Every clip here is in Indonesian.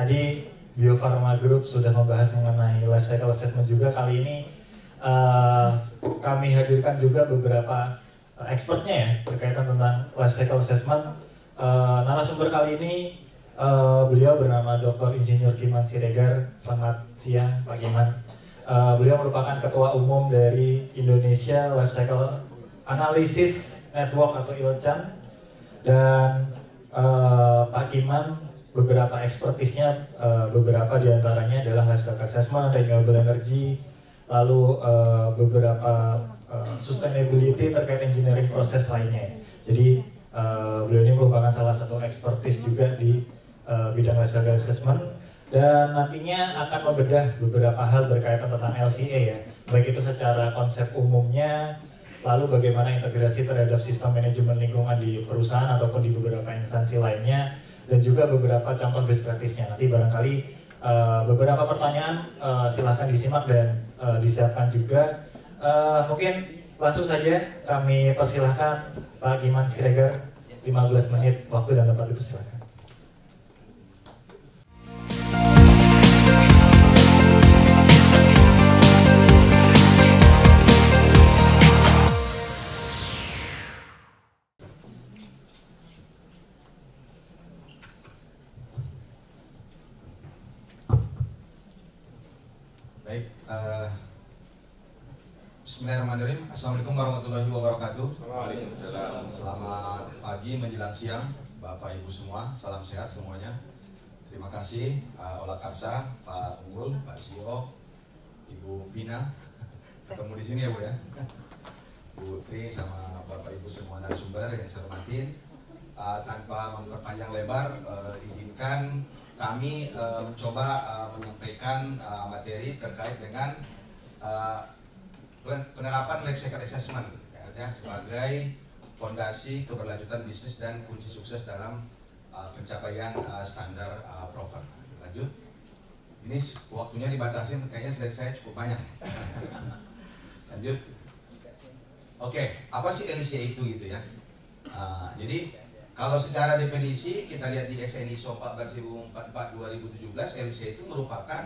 tadi Bio Farma Group sudah membahas mengenai life cycle assessment juga. Kali ini kami hadirkan juga beberapa expertnya ya berkaitan tentang life cycle assessment. Narasumber kali ini beliau bernama Dr. Insinyur Kiman Siregar. Selamat siang Pak Kiman. Beliau merupakan Ketua Umum dari Indonesia Life Cycle Analysis Network atau ILCAN. Dan Pak Kiman beberapa ekspertisnya, beberapa diantaranya adalah life cycle assessment, renewable energy, lalu beberapa sustainability terkait engineering proses lainnya. Jadi beliau ini merupakan salah satu ekspertis juga di bidang life cycle assessment, dan nantinya akan membedah beberapa hal berkaitan tentang LCA ya, baik itu secara konsep umumnya, lalu bagaimana integrasi terhadap sistem manajemen lingkungan di perusahaan ataupun di beberapa instansi lainnya, dan juga beberapa contoh best practice-nya. Nanti barangkali beberapa pertanyaan silahkan disimak dan disiapkan juga. Mungkin langsung saja kami persilahkan Pak Kiman Siregar, 15 menit waktu dan tempat dipersilahkan. Baik, bismillahirrahmanirrahim. Assalamualaikum warahmatullahi wabarakatuh. Selamat pagi menjelang siang, Bapak Ibu semua. Salam sehat semuanya. Terima kasih Olah Karsa, Pak Unggul, Pak CEO, Ibu Pina. Ketemu di sini ya Bu ya. Bu Tri sama Bapak Ibu semua narasumber yang saya hormatin. Tanpa memperpanjang lebar, izinkan kami mencoba menyampaikan materi terkait dengan penerapan life cycle assessment ya, sebagai fondasi keberlanjutan bisnis dan kunci sukses dalam pencapaian standar proper. Lanjut. Ini waktunya dibatasi, kayaknya slide saya cukup banyak. Lanjut. Oke, apa sih LCA itu gitu ya? Jadi kalau secara definisi kita lihat di SNI ISO 14044/2017, LCA itu merupakan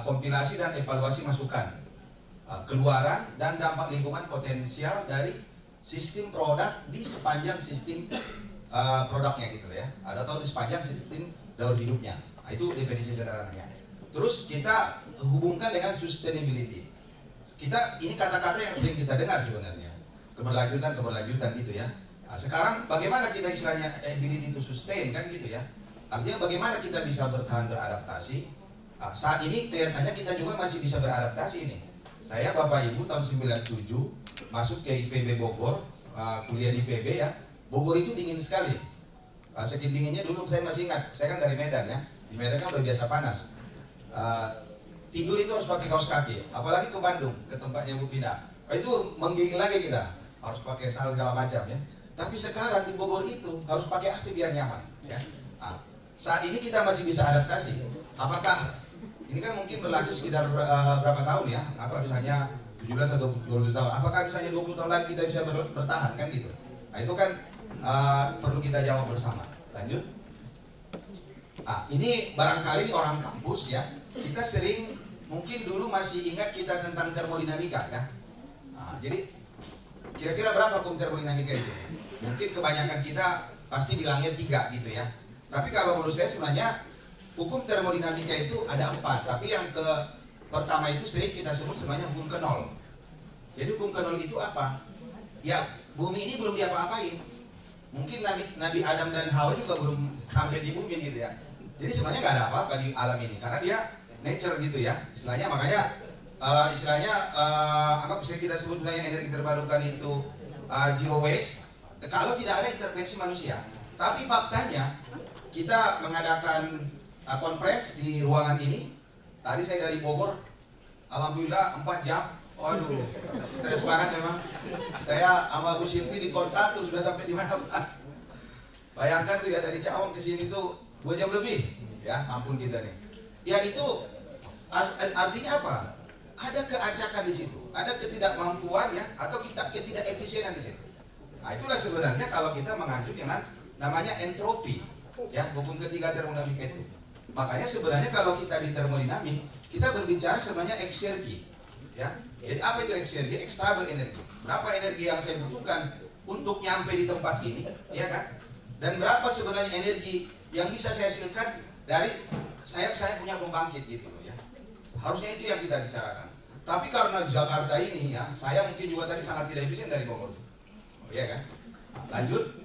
kompilasi dan evaluasi masukan, keluaran dan dampak lingkungan potensial dari sistem produk di sepanjang sistem produknya gitu ya, atau di sepanjang sistem daur hidupnya. Nah, itu definisi sederhananya. Terus kita hubungkan dengan sustainability. Ini kata-kata yang sering kita dengar sebenarnya, keberlanjutan gitu ya. Nah, sekarang bagaimana kita istilahnya ability to sustain kan gitu ya. Artinya bagaimana kita bisa bertahan beradaptasi. Nah, saat ini kelihatannya kita juga masih bisa beradaptasi ini. Saya Bapak Ibu tahun 97 masuk ke IPB Bogor, kuliah di IPB ya. Bogor itu dingin sekali. Saking dinginnya dulu saya masih ingat, saya kan dari Medan ya. Di Medan kan udah biasa panas. Tidur itu harus pakai kaos kaki, apalagi ke Bandung, ke tempatnya Bu Pina. Itu menggigil lagi kita, harus pakai sal segala macam ya. Tapi sekarang di Bogor itu harus pakai AC biar nyaman ya. Nah, saat ini kita masih bisa adaptasi. Apakah ini kan mungkin berlanjut sekitar berapa tahun ya, atau misalnya 17 atau 20 tahun. Apakah misalnya 20 tahun lagi kita bisa bertahan kan gitu. Nah itu kan perlu kita jawab bersama. Lanjut. Nah ini barangkali di orang kampus ya, kita sering mungkin dulu masih ingat kita tentang termodinamika ya. Nah, jadi kira-kira berapa hukum termodinamika itu? Mungkin kebanyakan kita pasti bilangnya 3 gitu ya. Tapi kalau menurut saya sebenarnya hukum termodinamika itu ada 4. Tapi yang pertama itu sering kita sebut sebenarnya hukum ke 0. Jadi hukum ke 0 itu apa? Ya bumi ini belum diapa-apain. Mungkin Nabi Adam dan Hawa juga belum sampai di bumi gitu ya. Jadi sebenarnya nggak ada apa-apa di alam ini karena dia nature gitu ya. Istilahnya makanya anggap misalnya kita sebut misalnya energi terbarukan itu zero waste kalau tidak ada intervensi manusia. Tapi faktanya kita mengadakan conference di ruangan ini. Tadi saya dari Bogor, alhamdulillah 4 jam. Waduh, stres banget memang. Saya sama Bu Silvi di kota terus sudah sampai di mana Pak? Bayangkan tuh ya dari Cawang ke sini tuh 2 jam lebih. Ya, ampun kita nih. Ya itu artinya apa? Ada keacakan di situ, ada ketidakmampuan ya, atau kita ketidakefisienan di situ. Nah itulah sebenarnya kalau kita mengacu dengan namanya entropi, ya hukum ketiga termodinamika itu. Makanya sebenarnya kalau kita di termodinamik, kita berbicara sebenarnya eksergi, ya. Jadi apa itu eksergi? Extrable energi. Berapa energi yang saya butuhkan untuk nyampe di tempat ini, ya kan? Dan berapa sebenarnya energi yang bisa saya hasilkan dari saya punya pembangkit gitu loh, ya. Harusnya itu yang kita bicarakan. Tapi karena Jakarta ini, ya, saya mungkin juga tadi sangat tidak efisien dari Bogor, oh, ya kan? Lanjut,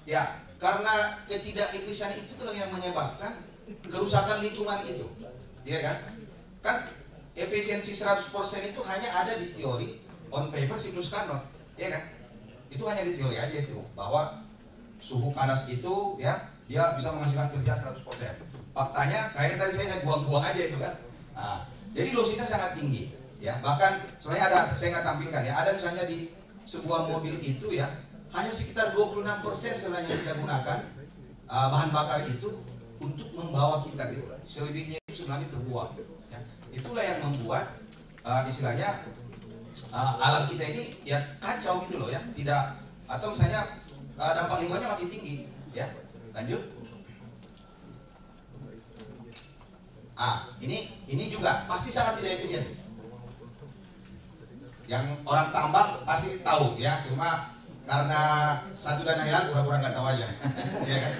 ya. Karena ketidakefisiensian itu itulah yang menyebabkan kerusakan lingkungan itu, ya kan? Kan efisiensi 100% itu hanya ada di teori, on paper siklus Carnot, ya kan? Itu hanya di teori aja itu, bahwa suhu panas itu ya dia bisa menghasilkan kerja 100%. Faktanya kayaknya tadi saya buang-buang aja itu kan. Nah, jadi losisnya sangat tinggi, ya. Bahkan sebenarnya ada, saya nggak tampilkan ya, ada misalnya di sebuah mobil itu ya hanya sekitar 26% sebenarnya kita gunakan bahan bakar itu untuk membawa kita gitu. Selebihnya itu sebenarnya terbuang. Ya. Itulah yang membuat istilahnya alam kita ini ya kacau gitu loh ya. Tidak, atau misalnya dampak lingkungannya makin tinggi. Ya, lanjut. Ini juga pasti sangat tidak efisien. Yang orang tambang pasti tahu ya, cuma karena satu dana hilang pura-pura nggak tahu aja. Ya kan?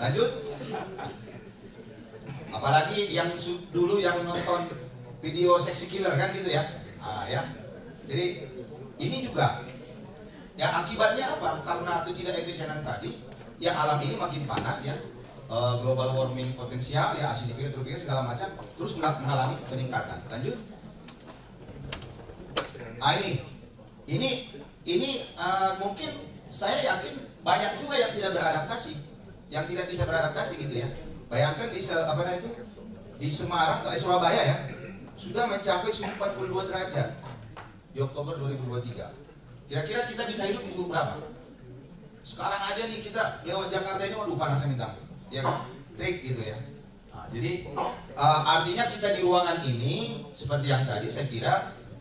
Lanjut. Apalagi yang dulu yang nonton video Sexy Killer kan gitu ya. Ya. Jadi ini juga ya akibatnya apa? Karena ketidakefisienan tadi, ya alam ini makin panas ya. Global warming potensial ya, acidification segala macam terus mengalami peningkatan. Lanjut. Ini mungkin saya yakin banyak juga yang tidak beradaptasi, yang tidak bisa beradaptasi gitu ya. Bayangkan di Semarang, Surabaya ya, sudah mencapai suhu 42 derajat di Oktober 2023. Kira-kira kita bisa hidup di suhu berapa? Sekarang aja nih kita lewat Jakarta ini, waduh panasnya minta, ya kan? Trik gitu ya. Nah, jadi artinya kita di ruangan ini seperti yang tadi saya kira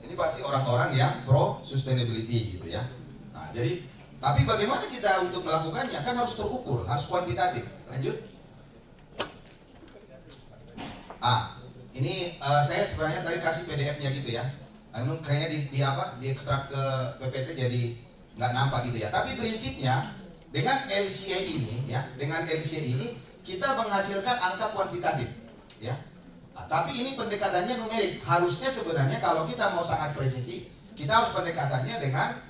ini pasti orang-orang yang pro sustainability gitu ya. Nah, jadi tapi bagaimana kita untuk melakukannya? Kan harus terukur, harus kuantitatif. Lanjut. Ini saya sebenarnya tadi kasih PDF-nya gitu ya. Namun kayaknya di ekstrak ke PPT jadi nggak nampak gitu ya. Tapi prinsipnya dengan LCA ini ya, dengan LCA ini kita menghasilkan angka kuantitatif ya. Tapi ini pendekatannya numerik. Harusnya sebenarnya kalau kita mau sangat presisi, kita harus pendekatannya dengan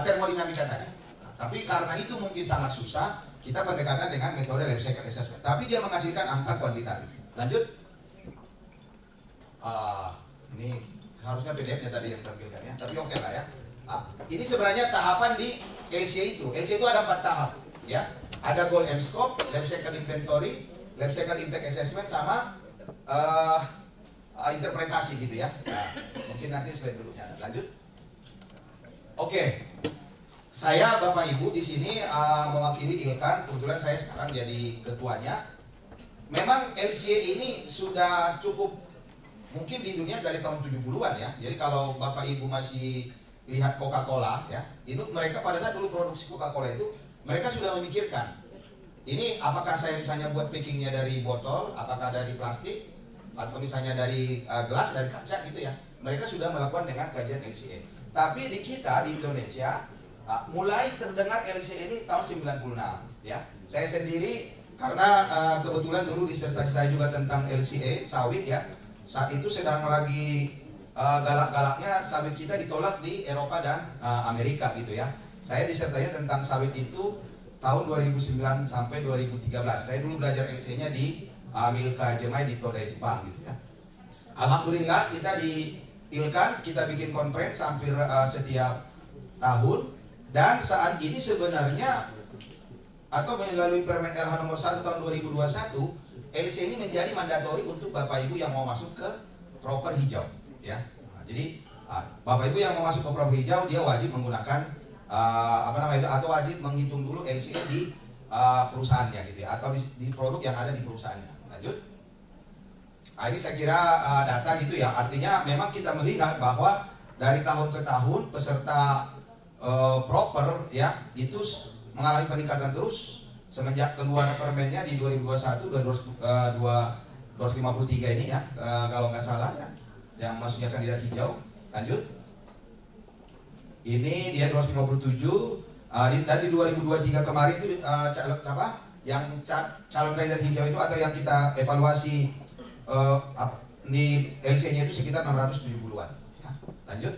termodinamika tadi. Tapi karena itu mungkin sangat susah, kita pendekatan dengan metode life cycle assessment. Tapi dia menghasilkan angka kuantitatif. Lanjut. Ini harusnya PDF-nya tadi yang tampilkan ya. Tapi oke lah ya. Ini sebenarnya tahapan di LCA itu. LCA itu ada 4 tahap ya. Ada goal and scope, life cycle inventory, life cycle impact assessment, sama interpretasi gitu ya. Nah, mungkin nanti slide dulunya. Lanjut. Oke. Saya Bapak Ibu di sini mewakili ILKAN. Kebetulan saya sekarang jadi ketuanya. Memang LCA ini sudah cukup mungkin di dunia dari tahun 70-an ya. Jadi kalau Bapak Ibu masih lihat Coca-Cola ya, itu mereka pada saat dulu produksi Coca-Cola itu mereka sudah memikirkan ini apakah saya misalnya buat packingnya dari botol, apakah dari plastik, atau misalnya dari gelas, dari kaca gitu ya. Mereka sudah melakukan dengan kajian LCA. Tapi di kita di Indonesia mulai terdengar LCA ini tahun 96 ya. Saya sendiri karena kebetulan dulu disertasi saya juga tentang LCA sawit ya. Saat itu sedang lagi galak-galaknya sawit kita ditolak di Eropa dan Amerika gitu ya. Saya disertasinya tentang sawit itu tahun 2009 sampai 2013. Saya dulu belajar LCA-nya di Milka Jemai di Todai Jepang gitu ya. Alhamdulillah kita di ILKAN kita bikin konferensi hampir setiap tahun, dan saat ini sebenarnya atau melalui Permen LH nomor 1 tahun 2021 LCA ini menjadi mandatori untuk Bapak Ibu yang mau masuk ke proper hijau ya. Jadi Bapak Ibu yang mau masuk ke proper hijau dia wajib menggunakan atau wajib menghitung dulu LCA di perusahaannya gitu ya, atau di produk yang ada di perusahaannya. Lanjut. Ini saya kira data gitu ya. Artinya memang kita melihat bahwa dari tahun ke tahun peserta proper ya itu mengalami peningkatan terus semenjak keluar permennya di 2021 253 ini ya, kalau nggak salah ya, yang maksudnya kandidat hijau. Lanjut. Ini dia 257. Dan di 2023 kemarin itu calon apa? Yang calon kandidat hijau itu atau yang kita evaluasi di LC-nya itu sekitar 670-an. Ya, lanjut.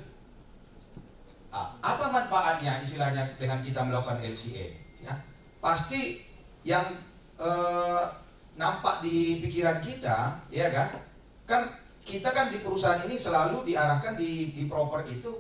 Apa manfaatnya istilahnya dengan kita melakukan LCA? Ya, pasti yang nampak di pikiran kita, ya kan kita kan di perusahaan ini selalu diarahkan di proper itu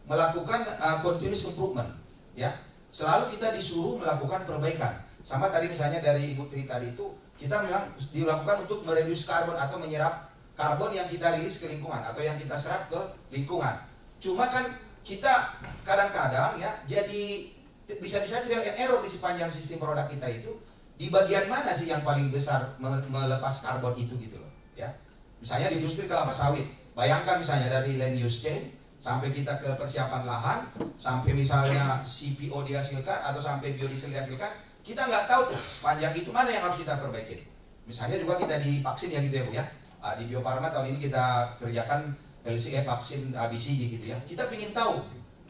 melakukan continuous improvement, ya. Selalu kita disuruh melakukan perbaikan. Sama tadi misalnya dari Ibu Tri tadi itu, kita memang dilakukan untuk mereduce karbon atau menyerap karbon yang kita rilis ke lingkungan atau yang kita serap ke lingkungan. Cuma kan kita kadang-kadang ya jadi bisa-bisa trial and error di sepanjang sistem produk kita itu, di bagian mana sih yang paling besar melepas karbon itu gitu loh, ya. Misalnya di industri kelapa sawit, bayangkan misalnya dari land use change sampai kita ke persiapan lahan, sampai misalnya CPO dihasilkan atau sampai biodiesel dihasilkan, kita nggak tahu tuh sepanjang itu mana yang harus kita perbaiki. Misalnya juga kita di vaksin ya gitu ya Bu ya, di Bio Farma tahun ini kita kerjakan LCE vaksin BCG gitu ya. Kita ingin tahu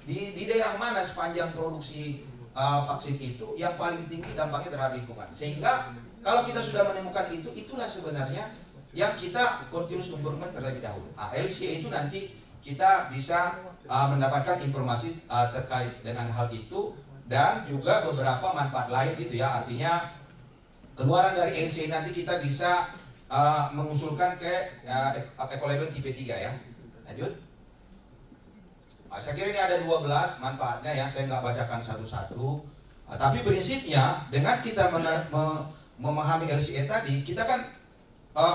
di daerah mana sepanjang produksi vaksin itu yang paling tinggi dampaknya terhadap lingkungan. Sehingga kalau kita sudah menemukan itu, itulah sebenarnya yang kita continuous improvement terlebih dahulu. LCE itu nanti kita bisa mendapatkan informasi terkait dengan hal itu dan juga beberapa manfaat lain gitu ya. Artinya keluaran dari LCE nanti kita bisa mengusulkan ke eco-label tipe 3 ya. Lanjut. Saya kira ini ada 12 manfaatnya ya, saya nggak bacakan satu-satu. Tapi prinsipnya dengan kita memahami LCE tadi, kita kan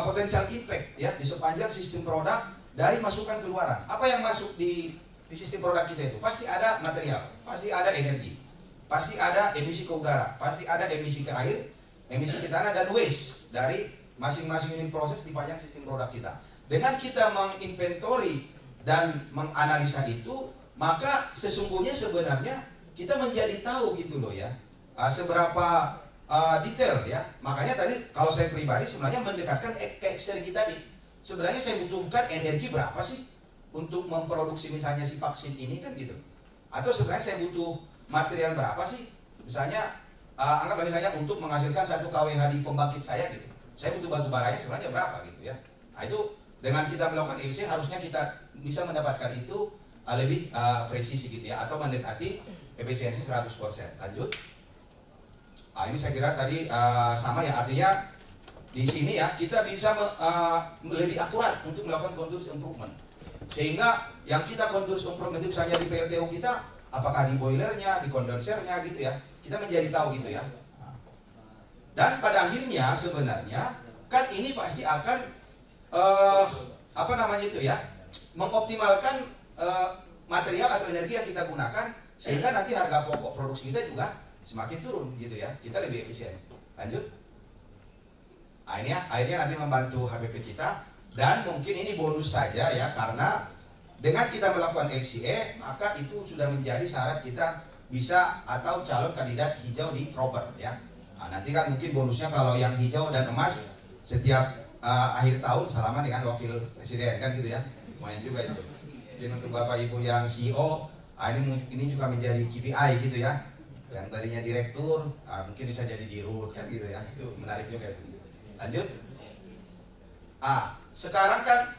potensial impact ya di sepanjang sistem produk dari masukan keluaran. Apa yang masuk di sistem produk kita itu? Pasti ada material, pasti ada energi, pasti ada emisi ke udara, pasti ada emisi ke air, emisi ke tanah, dan waste dari masing-masing unit proses di panjang sistem produk kita. Dengan kita menginventori dan menganalisa itu, maka sesungguhnya sebenarnya kita menjadi tahu gitu loh ya, seberapa detail ya. Makanya tadi kalau saya pribadi sebenarnya mendekatkan ke eksternal tadi. Sebenarnya saya butuhkan energi berapa sih untuk memproduksi misalnya si vaksin ini kan gitu. Atau sebenarnya saya butuh material berapa sih? Misalnya anggaplah misalnya untuk menghasilkan 1 kWh di pembangkit saya gitu. Saya butuh batu baranya sebenarnya berapa gitu ya. Nah itu dengan kita melakukan LC harusnya kita bisa mendapatkan itu lebih presisi gitu ya, atau mendekati efisiensi 100%. Lanjut. Ini saya kira tadi sama ya, artinya di sini ya kita bisa lebih akurat untuk melakukan continuous improvement. Sehingga yang kita continuous improvement itu misalnya di PLTU kita, apakah di boilernya, di kondensernya gitu ya, kita menjadi tahu gitu ya. Dan pada akhirnya sebenarnya kan ini pasti akan apa namanya itu ya, mengoptimalkan material atau energi yang kita gunakan, sehingga nanti harga pokok produksi kita juga semakin turun gitu ya, kita lebih efisien. Lanjut. Nah ini ya, akhirnya nanti membantu HBP kita, dan mungkin ini bonus saja ya, karena dengan kita melakukan LCE maka itu sudah menjadi syarat kita bisa atau calon kandidat hijau di proper ya. Nah, nanti kan mungkin bonusnya kalau yang hijau dan emas setiap akhir tahun salaman dengan wakil presiden kan gitu ya, lumayan juga itu. Jadi untuk bapak ibu yang CEO, ini juga menjadi KPI gitu ya, yang tadinya direktur mungkin bisa jadi dirut kan gitu ya, itu menarik juga itu. Lanjut. Sekarang kan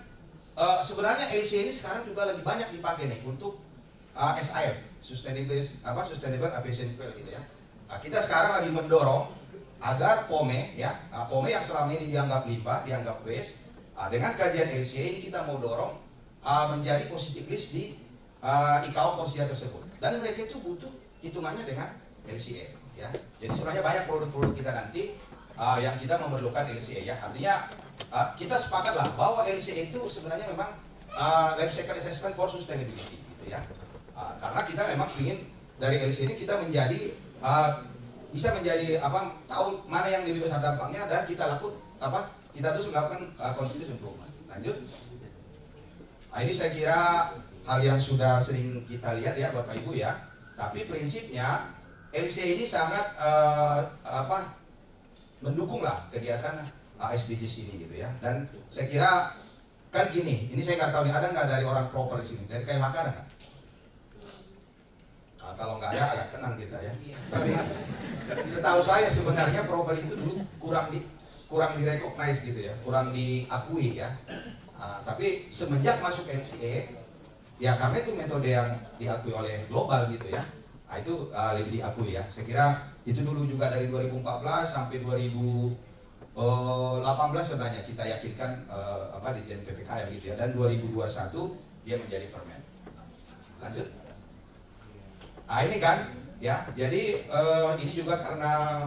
sebenarnya LCE ini sekarang juga lagi banyak dipakai nih untuk SAF, Sustainable Aviation Fuel gitu ya. Kita sekarang lagi mendorong agar POME ya, POME yang selama ini dianggap limbah, dianggap waste, dengan kajian LCE ini kita mau dorong menjadi positive list di ICAO Porsia tersebut. Dan mereka itu butuh hitungannya dengan LCE ya. Jadi sebenarnya banyak produk-produk kita nanti yang kita memerlukan LCE ya. Artinya kita sepakatlah bahwa LCE itu sebenarnya memang life cycle assessment for sustainability gitu ya. Karena kita memang ingin dari LCE ini kita menjadi bisa menjadi tahu mana yang lebih besar dampaknya, dan kita terus melakukan continuous improvement. Lanjut. Ini saya kira hal yang sudah sering kita lihat ya Bapak Ibu ya. Tapi prinsipnya LCE ini sangat mendukunglah kegiatan SDGs ini gitu ya. Dan saya kira kan gini, ini saya nggak tahu nih ada nggak dari orang proper di sini, dari KLHK ada nggak? Nah, kalau nggak ada agak tenang kita ya. Tapi setahu saya sebenarnya proper itu dulu kurang direcognize gitu ya, kurang diakui ya. Tapi semenjak masuk LCA, ya karena itu metode yang diakui oleh global gitu ya. Nah, itu lebih diakui ya. Saya kira itu dulu juga dari 2014 sampai 2018 sebenarnya kita yakinkan di Jen PPKM gitu ya. Dan 2021 dia menjadi permen. Lanjut. Nah ini kan ya, jadi ini juga karena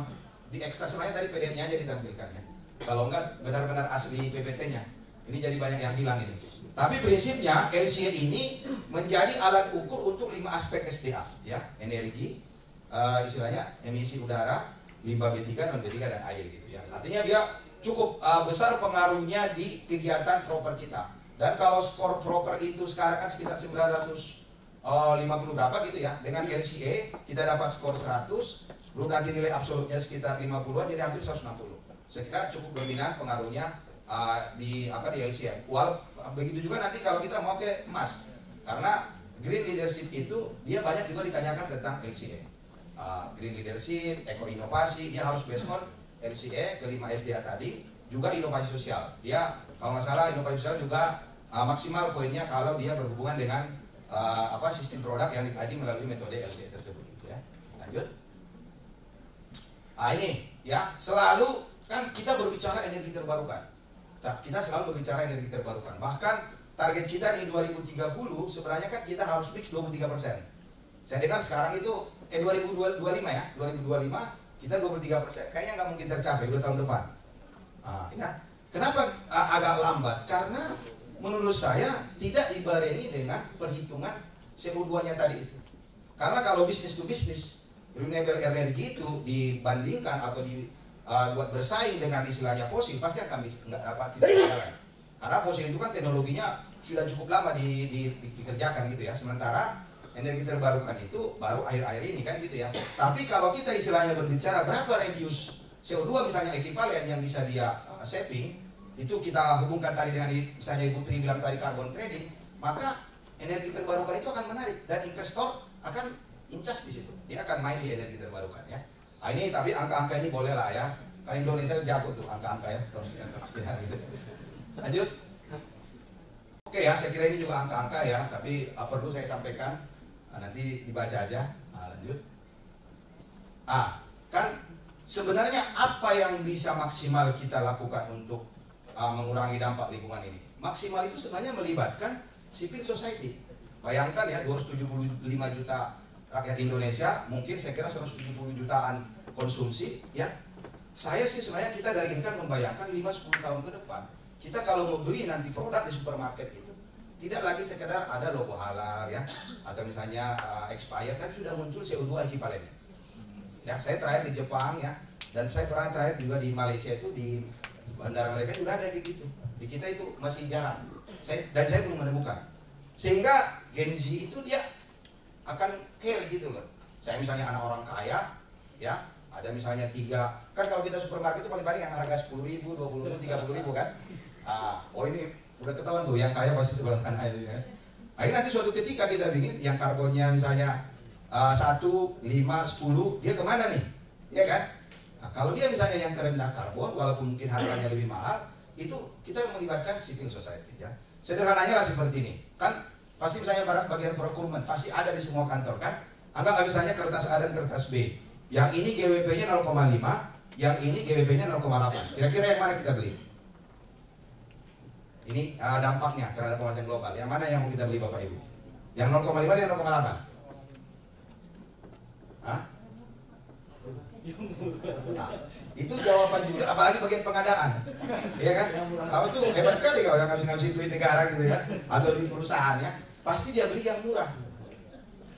di ekstra sebenarnya tadi PDF-nya aja ditampilkan ya. Kalau enggak benar-benar asli PPT-nya, ini jadi banyak yang hilang ini. Tapi prinsipnya LCA ini menjadi alat ukur untuk 5 aspek SDA ya, energi, istilahnya emisi udara, limbah B3, non B3 dan air gitu ya. Artinya dia cukup besar pengaruhnya di kegiatan proper kita. Dan kalau skor proper itu sekarang kan sekitar 950 berapa gitu ya. Dengan LCA kita dapat skor 100, belum nanti nilai absolutnya sekitar 50-an, jadi hampir 160. Saya kira cukup dominan pengaruhnya di LCA. Begitu juga nanti kalau kita mau ke emas, karena green leadership itu dia banyak juga ditanyakan tentang LCA. Green leadership, eko inovasi, dia harus based on LCA, kelima SDA tadi, juga inovasi sosial. Dia kalau nggak salah inovasi sosial juga maksimal poinnya kalau dia berhubungan dengan sistem produk yang dikaji melalui metode LCA tersebut gitu ya. Lanjut. Ini ya, selalu kan kita berbicara energi terbarukan. Kita selalu berbicara energi terbarukan. Bahkan target kita di 2030 sebenarnya kan kita harus mix 23%. Saya dengar sekarang itu 2025 ya, 2025 kita 23%. Kayaknya nggak mungkin tercapai 2 tahun depan. Ya. Kenapa agak lambat? Karena menurut saya tidak dibarengi dengan perhitungan CO2-nya tadi itu. Karena kalau bisnis to bisnis renewable energy itu dibandingkan atau buat bersaing dengan istilahnya fosil, pasti akan tidak jalan. Karena fosil itu kan teknologinya sudah cukup lama dikerjakan gitu ya. Sementara energi terbarukan itu baru akhir-akhir ini kan gitu ya. Tapi kalau kita istilahnya berbicara berapa radius CO2 misalnya ekivalen yang bisa dia saving, itu kita hubungkan tadi dengan misalnya Ibu Tri bilang tadi carbon trading, maka energi terbarukan itu akan menarik dan investor akan incas di situ. Dia akan main di energi terbarukan ya. Nah, ini tapi angka-angka ini boleh lah ya. Kan Indonesia jago tuh angka-angka ya. Gitu. Lanjut. Oke ya, saya kira ini juga angka-angka ya, tapi perlu saya sampaikan. Nanti dibaca aja. Lanjut. Kan sebenarnya apa yang bisa maksimal kita lakukan untuk mengurangi dampak lingkungan ini? Maksimal itu sebenarnya melibatkan civil society. Bayangkan ya, 275 juta rakyat Indonesia, mungkin saya kira 170 jutaan konsumsi ya. Saya sih sebenarnya kita dari Inkan membayangkan 5-10 tahun ke depan, kita kalau mau beli nanti produk di supermarket itu tidak lagi sekedar ada logo halal ya, atau misalnya expired, tapi sudah muncul CO2 ekivalennya. Ya, saya terakhir di Jepang ya, dan saya pernah terakhir juga di Malaysia itu di bandara mereka juga ada kayak gitu. Di kita itu masih jarang. Saya belum menemukan. Sehingga Gen Z itu dia akan care gitu loh. Saya misalnya anak orang kaya ya, ada misalnya 3, kan kalau kita supermarket itu paling-paling yang harga 10.000, 20.000, 30.000 kan. Ini udah ketahuan tuh yang kaya pasti sebelah kanan ya. Ini nanti suatu ketika kita bikin yang karbonnya misalnya 1, 5, 10, dia kemana nih? Ya kan? Kalau dia misalnya yang terendah karbon, walaupun mungkin harganya lebih mahal, itu kita melibatkan civil society ya. Sederhananya lah seperti ini. Kan pasti misalnya bagian procurement pasti ada di semua kantor kan. Anggap misalnya kertas A dan kertas B. Yang ini GWP-nya 0,5, yang ini GWP-nya 0,8. Kira-kira yang mana kita beli? Ini dampaknya terhadap pemanasan global. Yang mana yang mau kita beli Bapak Ibu? Yang 0,5 atau yang 0,8? Itu jawaban juga, apalagi bagian pengadaan, ya kan? Kamu tuh hebat kali kau yang ngabis-ngabisin duit negara gitu ya, atau di perusahaan ya, pasti dia beli yang murah,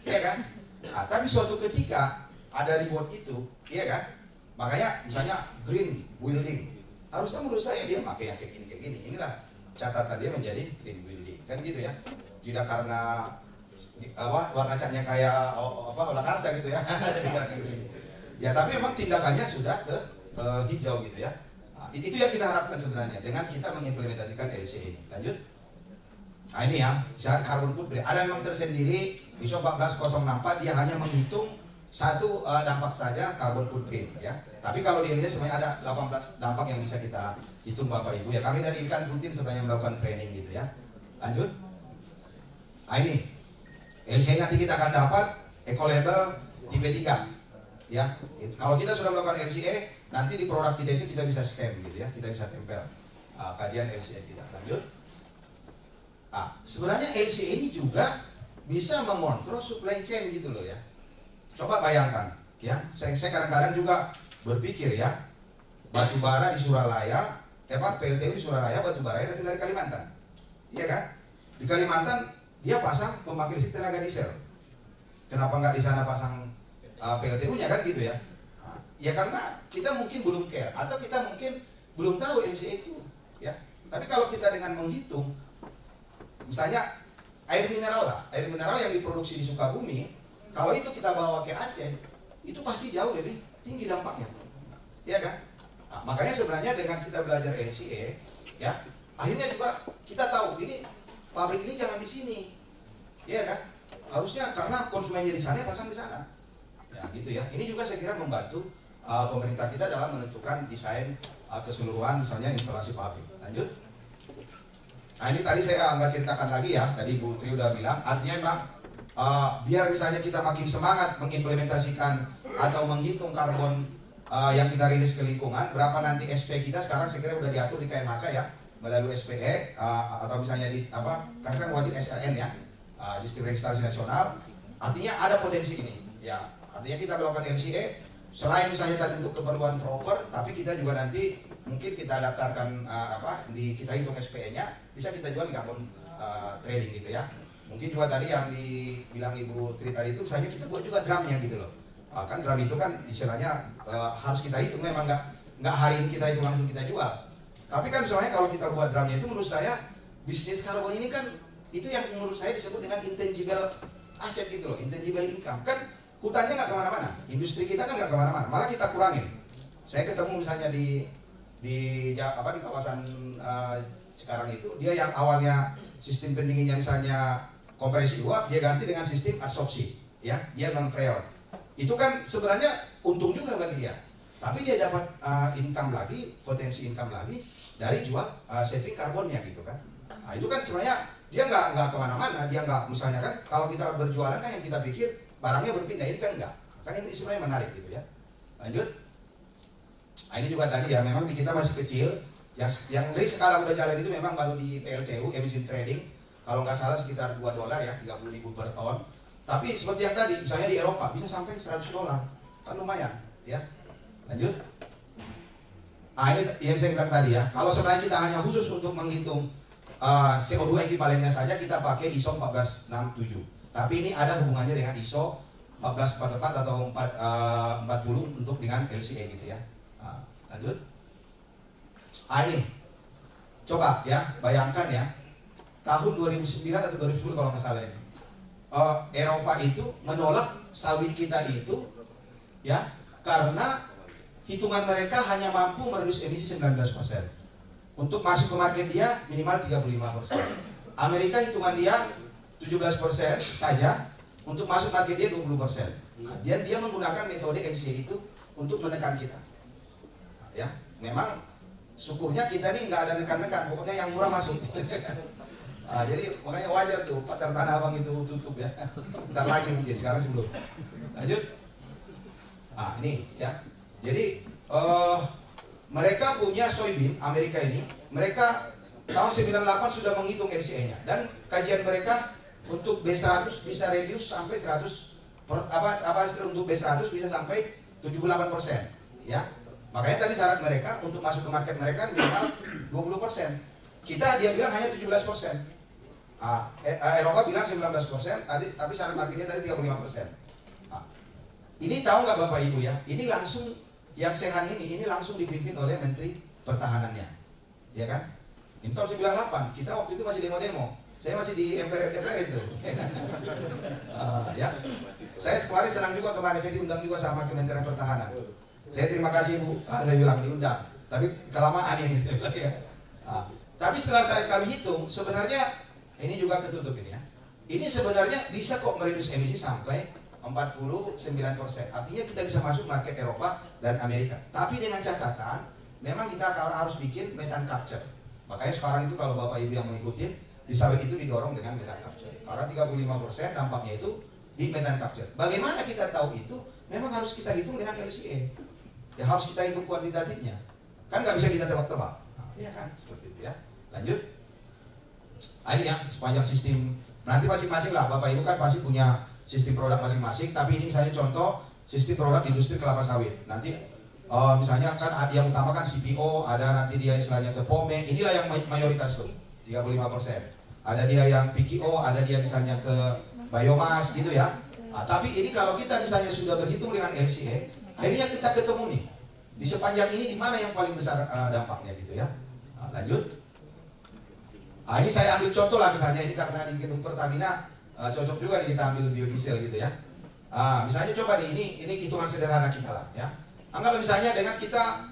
ya kan? Tapi suatu ketika ada reward itu, ya kan? Makanya misalnya green building, harusnya menurut saya dia pakai yang kayak gini. Inilah catatan dia menjadi green building, kan gitu ya? Tidak karena warna catnya kayak olah karsa gitu ya, jadi ya tapi memang tindakannya sudah ke hijau gitu ya. Nah, itu yang kita harapkan sebenarnya dengan kita mengimplementasikan LCA ini. Lanjut. Nah ini ya, misalnya carbon footprint. Ada memang tersendiri ISO 14064 dia hanya menghitung satu dampak saja carbon footprint ya. Tapi kalau di Indonesia sebenarnya ada 18 dampak yang bisa kita hitung Bapak Ibu ya. Kami dari Ikan rutin sebenarnya melakukan training gitu ya. Lanjut. Nah ini LCA nanti kita akan dapat eco label tipe 3 ya. Kalau kita sudah melakukan LCA, nanti di produk kita itu kita bisa stamp gitu ya. Kita bisa tempel kajian LCA kita. Lanjut. Sebenarnya LCA ini juga bisa mengontrol supply chain gitu loh ya. Coba bayangkan ya, saya kadang-kadang juga berpikir ya, batu bara di Suralaya, PLTU di Suralaya, batu bara datang dari Kalimantan, iya kan? Di Kalimantan dia pasang pembangkit listrik tenaga diesel. Kenapa nggak di sana pasang PLTU-nya kan gitu ya? Ya karena kita mungkin belum care atau kita mungkin belum tahu LCA itu ya. Tapi kalau kita dengan menghitung, misalnya air mineral yang diproduksi di Sukabumi, kalau itu kita bawa ke Aceh, itu pasti jauh lebih tinggi dampaknya, ya kan? Makanya sebenarnya dengan kita belajar LCA, ya, akhirnya juga kita tahu ini pabrik ini jangan di sini, ya kan? Harusnya karena konsumennya di sana pasang di sana, ya gitu ya. Ini juga saya kira membantu pemerintah kita dalam menentukan desain keseluruhan misalnya instalasi pabrik. Lanjut. Nah ini tadi saya nggak ceritakan lagi ya, tadi Bu Tri udah bilang, artinya memang biar misalnya kita makin semangat mengimplementasikan atau menghitung karbon yang kita rilis ke lingkungan, berapa nanti SP kita sekarang saya kira udah diatur di KMHK ya, melalui SPE atau misalnya di apa, karena kan wajib SRN ya, sistem registrasi nasional, artinya ada potensi ini ya, artinya kita melakukan LCA selain misalnya tadi untuk keperluan proper, tapi kita juga nanti mungkin kita daftarkan kita hitung SPE-nya, bisa kita jual di karbon trading gitu ya. Mungkin juga tadi yang dibilang Ibu Tri tadi itu, saja kita buat juga drumnya gitu loh. Kan drum itu kan istilahnya harus kita hitung, memang nggak hari ini kita hitung langsung kita jual. Tapi kan misalnya kalau kita buat drumnya itu, menurut saya bisnis karbon ini kan itu yang menurut saya disebut dengan intangible asset gitu loh, intangible income. Kan hutannya nggak kemana-mana, industri kita kan nggak kemana-mana, malah kita kurangin. Saya ketemu misalnya di kawasan sekarang itu, dia yang awalnya sistem pendinginnya misalnya kompresi uap, dia ganti dengan sistem adsorpsi, ya, dia non freon. Itu kan sebenarnya untung juga bagi dia, tapi dia dapat income lagi, potensi income lagi dari jual saving karbonnya gitu kan. Nah itu kan sebenarnya dia nggak kemana-mana, dia nggak misalnya kan kalau kita berjualan kan yang kita pikir barangnya berpindah, ini kan enggak, kan ini sebenarnya menarik gitu ya. Lanjut. Nah ini juga tadi ya, memang di kita masih kecil, yang risk sekarang udah jalan itu memang baru di PLTU, emission trading. Kalau nggak salah sekitar $2 ya, 30.000 per ton. Tapi seperti yang tadi, misalnya di Eropa bisa sampai $100, kan lumayan, ya. Lanjut. Nah ini yang saya bilang tadi ya, kalau sebenarnya kita hanya khusus untuk menghitung CO2 ekivalennya saja, kita pakai ISO 1467. Tapi ini ada hubungannya dengan ISO 1444 atau 40 untuk dengan LCA gitu ya. Nah, lanjut. Ini, coba ya, bayangkan ya. Tahun 2009 atau 2010 kalau nggak salah ini, Eropa itu menolak sawit kita itu ya karena hitungan mereka hanya mampu mereduksi emisi 19%. Untuk masuk ke market dia minimal 35%. Amerika hitungan dia 17% saja, untuk masuk market dia 20%. Nah, dia menggunakan metode LCA itu untuk menekan kita. Nah, ya, memang syukurnya kita nih nggak ada nekan-nekan, pokoknya yang murah masuk. Jadi makanya wajar tuh pasar Tanah Abang itu tutup ya. Bentar lagi mungkin, sekarang sebelum. Lanjut. Ini ya. Jadi mereka punya soybean, Amerika ini, mereka tahun 98 sudah menghitung LCA-nya, dan kajian mereka untuk B100 bisa reduce sampai 100 untuk B100 bisa sampai 78%, ya. Makanya tadi syarat mereka untuk masuk ke market mereka minimal 20%. Dia bilang hanya 17%. Eropa bilang 19%, tapi syarat marketnya tadi 35%. Ini tahu nggak Bapak Ibu ya? Ini langsung yang sehan ini langsung dipimpin oleh Menteri Pertahanannya, ya kan? Ini tahun 98, kita waktu itu masih demo-demo. Saya masih di MPR itu. Ya. Saya kemarin senang juga, kemarin saya diundang juga sama Kementerian Pertahanan. Saya terima kasih Bu, saya bilang diundang. Tapi kelamaan ini saya bilang ya. Tapi setelah kami hitung, sebenarnya ini juga ketutup ini ya. Ini sebenarnya bisa kok mereduksi emisi sampai 49%. Artinya kita bisa masuk market Eropa dan Amerika. Tapi dengan catatan, memang kita harus bikin methane capture. Makanya sekarang itu kalau Bapak Ibu yang mengikuti, di sawit itu didorong dengan methane capture. Karena 35% dampaknya itu di methane capture. Bagaimana kita tahu itu? Memang harus kita hitung dengan LCA. Ya harus kita hitung kuantitatifnya. Kan nggak bisa kita tebak-tebak. Nah, iya kan? Seperti itu ya. Lanjut. Ini ya, sepanjang sistem. Nanti masing-masing lah, Bapak Ibu kan pasti punya sistem produk masing-masing. Tapi ini misalnya contoh sistem produk industri kelapa sawit. Nanti misalnya kan yang utama kan CPO, ada nanti dia istilahnya ke POME, inilah yang mayoritas tuh, 35%. Ada dia yang PKO, ada dia misalnya ke biomas gitu ya. Tapi ini kalau kita misalnya sudah berhitung dengan LCA, akhirnya kita ketemu nih, di sepanjang ini di mana yang paling besar dampaknya gitu ya. Lanjut. Ini saya ambil contoh lah misalnya, ini karena di gedung Pertamina cocok juga nih kita ambil biodiesel gitu ya. Misalnya coba nih, ini hitungan sederhana kita lah ya. Anggap misalnya dengan kita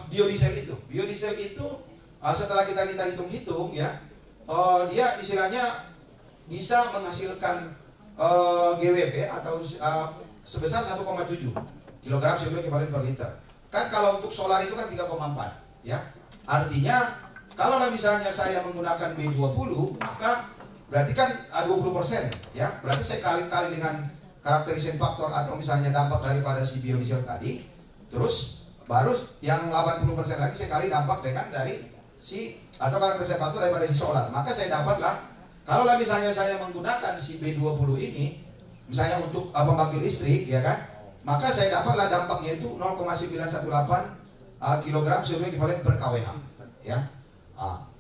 biodiesel itu setelah kita hitung-hitung ya, dia istilahnya bisa menghasilkan GWP atau sebesar 1,7 kg CO2 ekuivalen per liter. Kan kalau untuk solar itu kan 3,4 ya. Artinya kalau misalnya saya menggunakan B20 maka berarti kan 20% ya. Berarti saya kali-kali dengan karakteristik faktor atau misalnya dampak daripada si biodiesel tadi, terus baru yang 80% lagi saya kali dampak dengan dari si atau karakteristik faktor daripada si solar. Maka saya dapatlah kalau misalnya saya menggunakan si B20 ini misalnya untuk pembangkit listrik ya kan, maka saya dapatlah dampaknya itu 0,918 kg CO2 ekuivalen per kWh ya.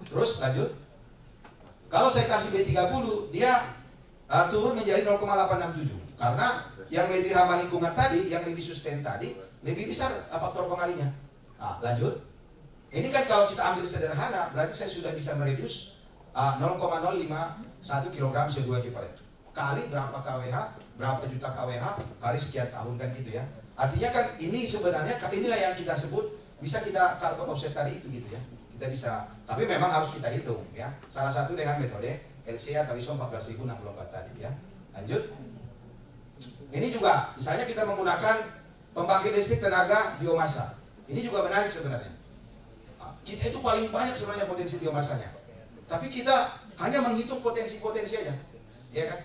Terus lanjut. Kalau saya kasih B30 dia turun menjadi 0,867. Karena yang lebih ramah lingkungan tadi, yang lebih sustain tadi, lebih besar faktor pengalinya. Lanjut. Ini kan kalau kita ambil sederhana, berarti saya sudah bisa meredus 0,051 kg CO2 ekuivalen. Kali berapa kWh, berapa juta kWh, kali sekian tahun kan gitu ya. Artinya kan ini sebenarnya, inilah yang kita sebut, bisa kita carbon offset tadi itu gitu ya. Kita bisa, tapi memang harus kita hitung ya. Salah satu dengan metode LCA atau ISO 14064 tadi ya. Lanjut. Ini juga, misalnya kita menggunakan pembangkit listrik tenaga biomasa. Ini juga menarik sebenarnya. Kita itu paling banyak sebenarnya potensi biomasanya. Tapi kita hanya menghitung potensi-potensi aja. Ya kan?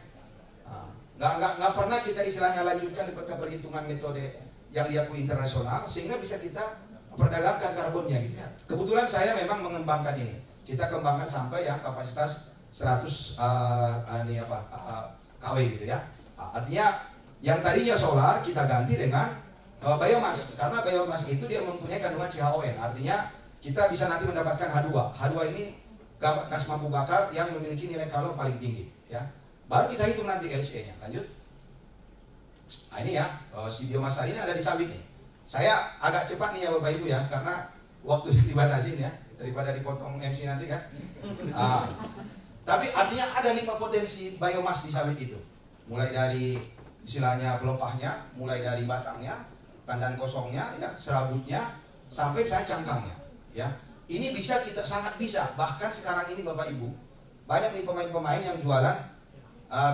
Nggak pernah kita istilahnya lanjutkan ke perhitungan metode yang diakui internasional, sehingga bisa kita perdagangkan karbonnya gitu ya. Kebetulan saya memang mengembangkan ini. Kita kembangkan sampai yang kapasitas 100 kW gitu ya. Artinya yang tadinya solar kita ganti dengan biomas, karena biomas itu dia mempunyai kandungan CHON, artinya kita bisa nanti mendapatkan H2. H2 ini gas mampu bakar yang memiliki nilai kalor paling tinggi ya. Baru kita hitung nanti LCA-nya. Lanjut. Ini ya, si biomasa ini ada di sawit nih. Saya agak cepat nih ya Bapak Ibu ya, karena waktu dibatasin ya, daripada dipotong MC nanti kan. Tapi artinya ada 5 potensi biomas di sawit itu. Mulai dari istilahnya pelepahnya, mulai dari batangnya, tandan kosongnya, ya, serabutnya, sampai misalnya cangkangnya. Ya, ini bisa kita sangat bisa. Bahkan sekarang ini Bapak Ibu banyak nih pemain-pemain yang jualan